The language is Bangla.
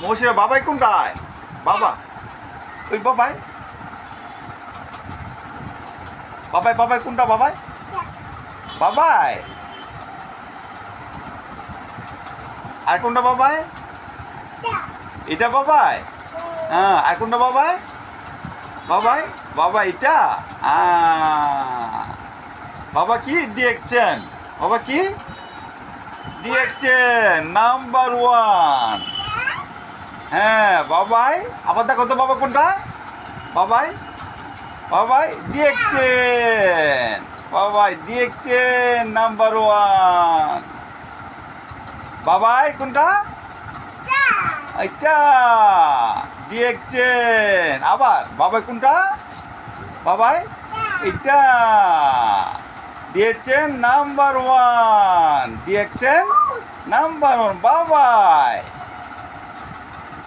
মৌসিরা বাবাই কোনটায়? বাবা ওই বাবাই বাবাই বাবাই কোনটা? বাবাই বাবাই আর কোনটা বাবাই? এটা বাবাই। হ্যাঁ আর কোনটা বাবাই? বাবাই বাবা এটা। বাবা কি দেখছেন? বাবা কি দেখছেন? Number one. হ্যাঁ বাবাই আবার দেখো তো বাবা কোনটা? বাবাই বাবাই দেখছেন, বাবাই দেখছেন নাম্বার ওয়ান। বাবাই কোনটা? এটা দেখছেন। আবার বাবাই কোনটা? বাবাই এটা দিয়েছেন নাম্বার ওয়ান, দিয়েছেন নাম্বার ওয়ান বাবাই।